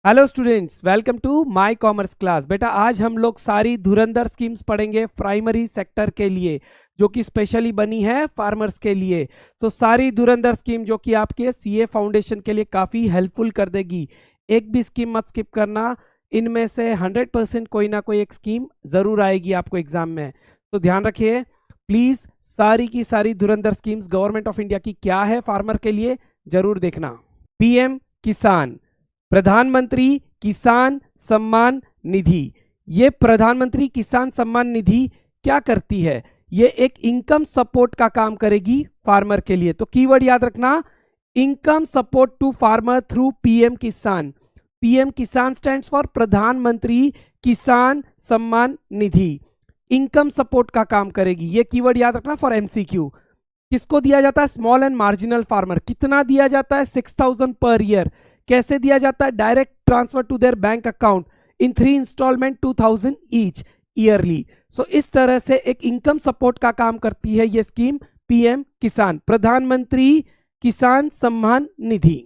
Hello students, welcome to my commerce class. बेटा आज हम लोग सारी धुरंधर स्कीम्स पढ़ेंगे प्राइमरी सेक्टर के लिए, जो कि स्पेशली बनी है फार्मर्स के लिए। तो सारी धुरंधर स्कीम जो कि आपके सीए फाउंडेशन के लिए काफ़ी हेल्पफुल कर देगी। एक भी स्कीम मत स्किप करना, इनमें से 100% कोई ना कोई एक स्कीम ज़रूर आएगी आपको एग्जाम में। तो ध्यान रखिए प्लीज़, सारी की सारी धुरंधर स्कीम्स गवर्नमेंट ऑफ इंडिया की क्या है फार्मर के लिए ज़रूर देखना। पीएम किसान, प्रधानमंत्री किसान सम्मान निधि। ये प्रधानमंत्री किसान सम्मान निधि क्या करती है? ये एक इनकम सपोर्ट का काम करेगी फार्मर के लिए। तो कीवर्ड याद रखना, income support to farmer through PM Kisan. PM Kisan stands for Pradhanmantri Kisan Samman Nidhi. Income support का काम करेगी, ये कीवर्ड याद रखना फॉर एमसीक्यू। किसको दिया जाता है? Small and marginal farmer. कितना दिया जाता है? 6,000 पर ईयर। कैसे दिया जाता है? Direct transfer to their bank account in 3 installment 2,000 each yearly. So इस तरह से एक इनकम सपोर्ट का काम करती है ये स्कीम पीएम किसान, प्रधानमंत्री Kisan Samman Nidhi.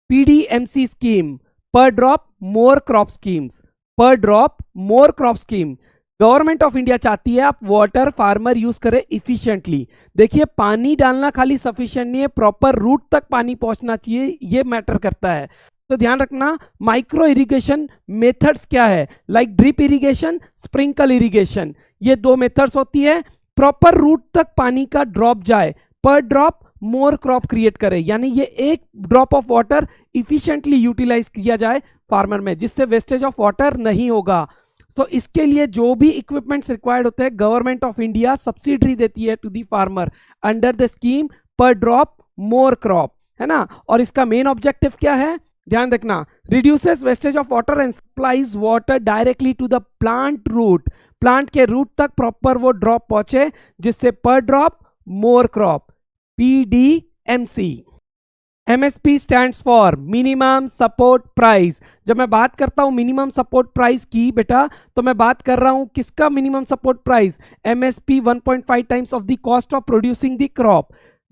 PDMC scheme, per drop more crop schemes. पर drop more crop scheme government of India चाहती है आप वाटर फार्मर यूज करें इफिशिएंटली। देखिए पानी डालना खाली सफिशिएंट नहीं है, प्रॉपर रूट तक पानी पहुंचना चाहिए, ये मैटर करता है। तो ध्यान रखना माइक्रो इरिगेशन मेथड्स क्या है, like drip irrigation, sprinkle irrigation. ये 2 मेथड्स होती है। प्रॉपर रूट तक पानी का ड्रॉप जाए, पर ड्रॉप मोर क्रॉप क्रिएट करे, यानी ये एक drop of water efficiently utilise किया जाए फार्मर में, जिससे वेस्टेज ऑफ वाटर नहीं होगा। तो इसके लिए जो भी इक्विपमेंट्स रिक्वायर्ड होते हैं गवर्नमेंट ऑफ इंडिया सब्सिडी देती है to the farmer under the scheme per drop more crop, है ना। और इसका मेन ऑब्जेक्टिव क्या है? ध्यान रखना, reduces wastage of water and supplies water directly to the plant root. Plant के रूट तक प्रॉपर वो ड्रॉप पहुंचे, जिससे per drop more crop. PDMC. MSP stands for minimum support price. जब मैं बात करता हूं मिनिमम सपोर्ट प्राइस की बेटा, तो मैं बात कर रहा हूं किसका minimum support price? MSP 1.5 times of the cost of producing the crop.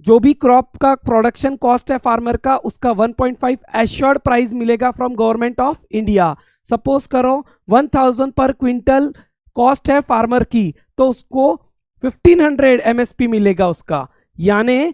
जो भी क्रॉप का प्रोडक्शन कॉस्ट है फार्मर का, उसका 1.5 एश्योर्ड प्राइस मिलेगा from government of India. Suppose करो 1,000 पर क्विंटल कॉस्ट है फार्मर की, तो उसको 1,500 एमएसपी मिलेगा उसका। यानी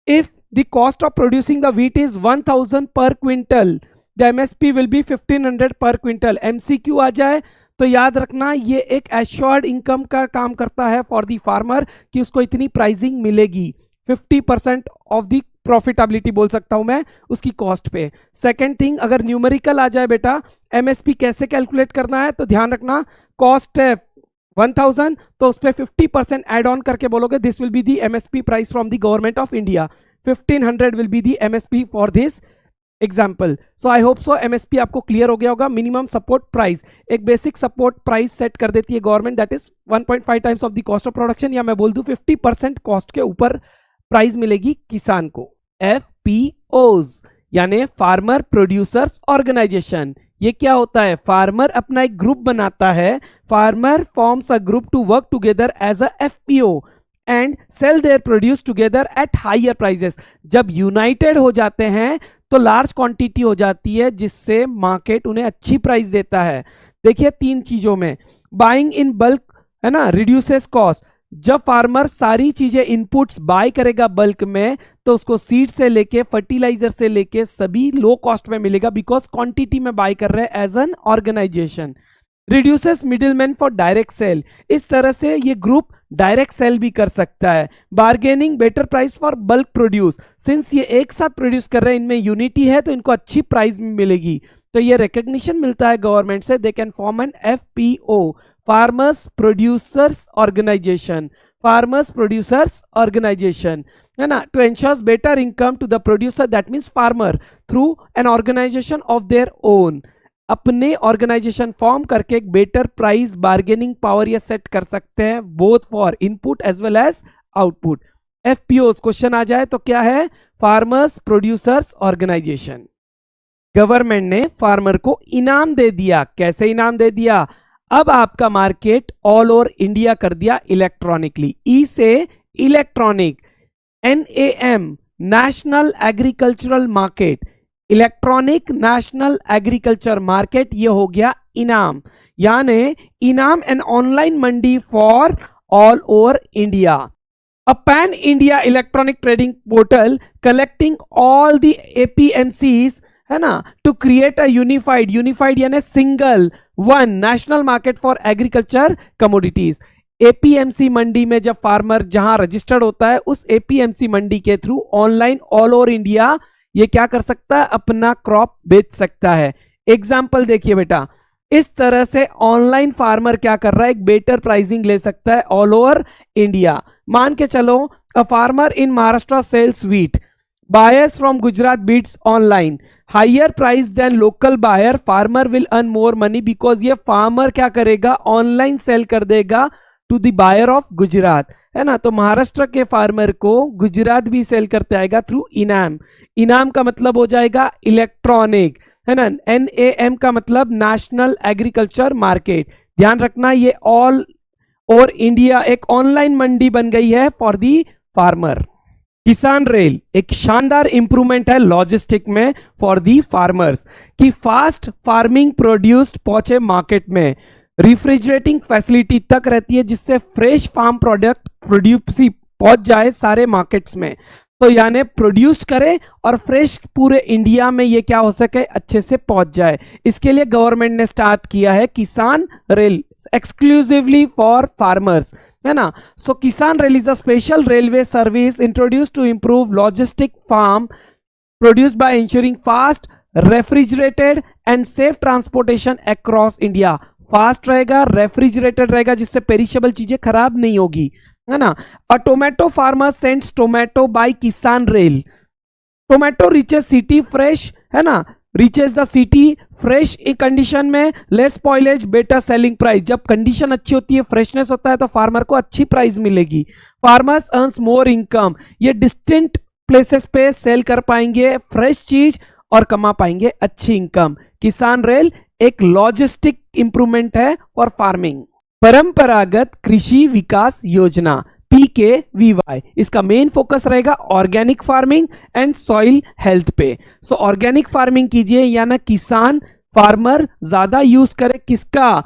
if the cost of producing the wheat is 1,000 per quintal, the MSP will be 1,500 per quintal। MCQ आ जाए तो याद रखना ये एक एश्योर्ड इनकम का काम करता है फॉर दी फार्मर कि उसको इतनी प्राइसिंग मिलेगी। 50% ऑफ दी प्रॉफिटेबिलिटी बोल सकता हूं मैं उसकी कॉस्ट पे। सेकेंड थिंग, अगर न्यूमेरिकल आ जाए बेटा MSP कैसे कैलकुलेट करना है, तो ध्यान रखना कॉस्ट है 1,000, तो उस पर 50% एड ऑन करके बोलोगे this will be the MSP price from the government of India. 1,500 will be the MSP for this example. So I hope so MSP आपको क्लियर हो गया होगा। मिनिमम सपोर्ट प्राइस एक बेसिक सपोर्ट प्राइस सेट कर देती है government, that is 1.5 times of the cost of production, या मैं बोल दूं 50% कॉस्ट के ऊपर प्राइस मिलेगी किसान को। FPOs यानी फार्मर प्रोड्यूसर्स ऑर्गेनाइजेशन। ये क्या होता है? फार्मर अपना एक ग्रुप बनाता है, farmer forms a group to work together as a FPO and sell their produce together at higher prices. जब यूनाइटेड हो जाते हैं तो लार्ज क्वांटिटी हो जाती है, जिससे मार्केट उन्हें अच्छी प्राइस देता है। देखिए 3 चीजों में, बाइंग इन बल्क है ना, रिड्यूसेस कॉस्ट। जब फार्मर सारी चीजें इनपुट्स बाय करेगा बल्क में, तो उसको सीड से लेके फर्टिलाइजर से लेके सभी लो कॉस्ट में मिलेगा, बिकॉज क्वांटिटी में बाय कर रहे हैं as an organisation. Reduces middleman for direct sale, इस तरह से ये ग्रुप डायरेक्ट सेल भी कर सकता है। Bargaining better price for bulk produce, since ये एक साथ प्रोड्यूस कर रहे हैं, इनमें यूनिटी है तो इनको अच्छी प्राइस मिलेगी, तो ये रिकग्निशन मिलता है गवर्नमेंट से। They can form an FPO, farmers producers organisation. Farmers producers organisation है ना, to ensure better income to the producer, that means farmer, through an organisation of their own. अपने ऑर्गेनाइजेशन फॉर्म करके एक better price bargaining power ये set कर सकते हैं, both for input as well as output. FPOs question आ जाए तो क्या है? Farmers producers organisation. गवर्नमेंट ने फार्मर को इनाम दे दिया। कैसे इनाम दे दिया? अब आपका मार्केट ऑल ओवर इंडिया कर दिया इलेक्ट्रॉनिकली। ई से electronic, NAM national agricultural market. Electronic national agriculture market, ये हो गया इनाम, यानी इनाम an online Mandi for all over India. A pan India electronic trading portal collecting all the APMCs है ना, to create a unified यानी single one national market for agriculture commodities। APMC मंडी में जब फार्मर जहां रजिस्टर्ड होता है, उस APMC मंडी के through online all over India ये क्या कर सकता है, अपना क्रॉप बेच सकता है। एग्जाम्पल देखिए बेटा, इस तरह से ऑनलाइन फार्मर क्या कर रहा है, एक बेटर प्राइसिंग ले सकता है ऑल ओवर इंडिया। मान के चलो, a farmer in Maharashtra sells wheat, buyers from Gujarat bids online, higher price than local buyer, farmer will earn more money, because ये फार्मर क्या करेगा, ऑनलाइन सेल कर देगा to the buyer of Gujarat, है ना। तो महाराष्ट्र के फार्मर को गुजरात भी सेल करते आएगा थ्रू इनाम। इनाम का मतलब हो जाएगा इलेक्ट्रॉनिक, है ना। NAM का मतलब नेशनल एग्रीकल्चर मार्केट। ध्यान रखना, ये ऑल ओवर इंडिया एक ऑनलाइन मंडी बन गई है फॉर दी फार्मर। किसान रेल एक शानदार इंप्रूवमेंट है लॉजिस्टिक में फॉर दी फार्मर्स, कि फास्ट फार्मिंग प्रोड्यूस्ड पहुंचे मार्केट में, रिफ्रिजरेटिंग फैसिलिटी तक रहती है जिससे फ्रेश फार्म प्रोडक्ट प्रोड्यूस पहुंच जाए सारे मार्केट्स में। तो यानी प्रोड्यूस करे और फ्रेश पूरे इंडिया में ये क्या हो सके, अच्छे से पहुंच जाए। इसके लिए गवर्नमेंट ने स्टार्ट किया है किसान रेल एक्सक्लूसिवली फॉर फार्मर्स, है ना। So Kisan rail is a special railway service introduced to improve logistic farm produced by ensuring fast refrigerated and safe transportation across India. Fast रहेगा, रेफ्रिजरेटेड रहेगा, जिससे पेरिशेबल चीजें खराब नहीं होगी, है ना। A tomato farmer sends tomato by Kisan rail, tomato reaches city fresh, है ना, reaches the city fresh condition में, less spoilage, better selling price. जब कंडीशन अच्छी होती है, फ्रेशनेस होता है, तो फार्मर को अच्छी प्राइस मिलेगी। फार्मर्स अर्न्स मोर इनकम, ये डिस्टेंट प्लेसेस पे सेल कर पाएंगे फ्रेश चीज और कमा पाएंगे अच्छी इनकम। किसान रेल एक लॉजिस्टिक इंप्रूवमेंट है for farming. Paramparagat Krishi Vikas Yojana PKVY, इसका मेन फोकस रहेगा organic farming and soil health पे। सो ऑर्गेनिक फार्मिंग कीजिए, यानी किसान फार्मर ज्यादा यूज करे किसका,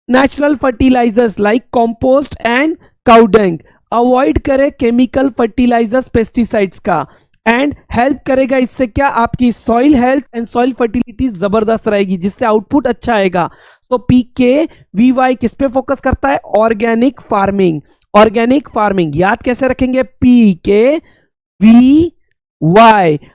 natural fertilisers like compost and cow dung, avoid करे केमिकल फर्टिलाइजर्स पेस्टिसाइड्स का, एंड हेल्प करेगा इससे क्या, आपकी soil health and soil fertility जबरदस्त रहेगी, जिससे आउटपुट अच्छा आएगा। तो PKVY किस पे फोकस करता है, ऑर्गेनिक फार्मिंग। ऑर्गेनिक फार्मिंग याद कैसे रखेंगे, PKVY।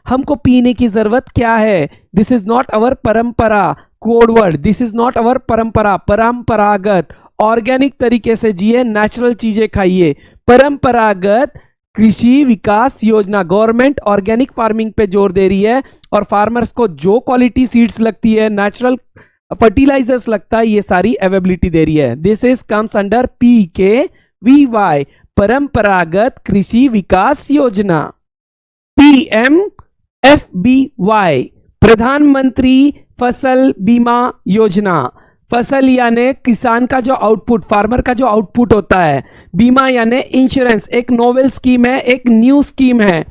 हमको पीने की जरूरत क्या है, दिस इज नॉट अवर परंपरा, code word, this is not our परंपरा, परंपरागत ऑर्गेनिक तरीके से जिए, नेचुरल चीजें खाइए। परंपरागत कृषि विकास योजना, गवर्नमेंट ऑर्गेनिक फार्मिंग पे जोर दे रही है और फार्मर्स को जो क्वालिटी सीड्स लगती है, नेचुरल फर्टिलाइजर्स लगता है, ये सारी अवेलेबिलिटी दे रही है। This is comes under PKVY, परंपरागत कृषि विकास योजना। PMFBY, प्रधानमंत्री फसल बीमा योजना। फसल यानी किसान का जो आउटपुट, फार्मर का जो आउटपुट होता है, बीमा यानी इंश्योरेंस, एक नोवेल स्कीम है, एक न्यू स्कीम है,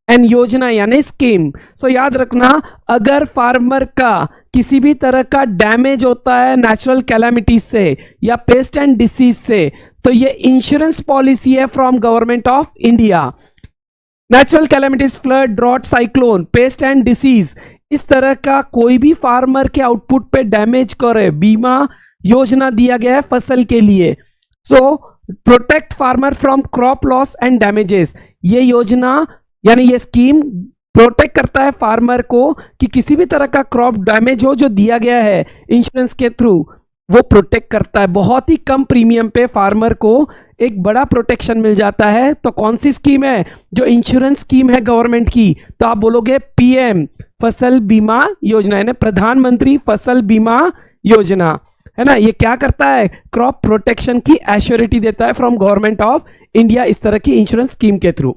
एंड योजना यानी स्कीम। सो याद रखना, अगर फार्मर का किसी भी तरह का डैमेज होता है नेचुरल कैलामिटीज से या पेस्ट एंड डिसीज से, तो ये इंश्योरेंस पॉलिसी है from government of India. Natural calamities, flood, drought, cyclone, pest and disease, इस तरह का कोई भी फार्मर के आउटपुट पे डैमेज करे, बीमा योजना दिया गया है फसल के लिए। So protect farmer from crop loss and damages, ये योजना यानी ये स्कीम प्रोटेक्ट करता है फार्मर को कि किसी भी तरह का क्रॉप डैमेज हो, जो दिया गया है इंश्योरेंस के थ्रू, वो प्रोटेक्ट करता है। बहुत ही कम प्रीमियम पे फार्मर को एक बड़ा प्रोटेक्शन मिल जाता है। तो कौन सी स्कीम है, जो इंश्योरेंस स्कीम है गवर्नमेंट की, तो आप बोलोगे PM फसल बीमा योजना, यानी प्रधानमंत्री फसल बीमा योजना, है ना। ये क्या करता है, क्रॉप प्रोटेक्शन की एश्योरिटी देता है फ्रॉम गवर्नमेंट ऑफ इंडिया इस तरह की इंश्योरेंस स्कीम के through.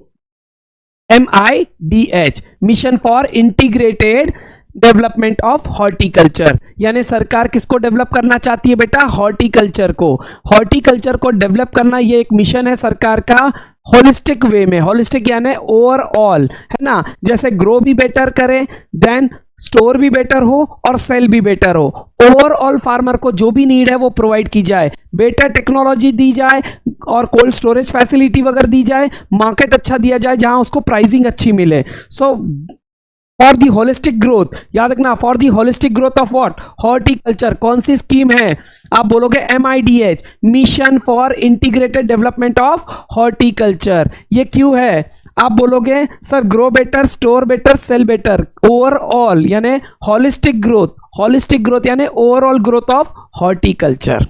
MIDH, mission for integrated development of horticulture, यानी सरकार किसको डेवलप करना चाहती है बेटा, हॉर्टिकल्चर को। हॉर्टिकल्चर को डेवलप करना ये एक मिशन है सरकार का होलिस्टिक वे में, होलिस्टिक यानी ओवरऑल, है ना, जैसे ग्रो भी बेटर करें, देन स्टोर भी बेटर हो और सेल भी बेटर हो। ओवरऑल फार्मर को जो भी नीड है वो प्रोवाइड की जाए, बेटर टेक्नोलॉजी दी जाए और कोल्ड स्टोरेज फैसिलिटी वगैरह दी जाए, मार्केट अच्छा दिया जाए जहां उसको प्राइसिंग अच्छी मिले। So for the holistic growth, याद रखना, for the holistic growth of what, horticulture. कौन सी स्कीम है? आप बोलोगे MIDH, mission for integrated development of horticulture. ये क्यों है? आप बोलोगे sir grow better, store better, sell better, overall यानी होलिस्टिक ग्रोथ, होलिस्टिक ग्रोथ यानी ओवरऑल ग्रोथ ऑफ हॉर्टिकल्चर।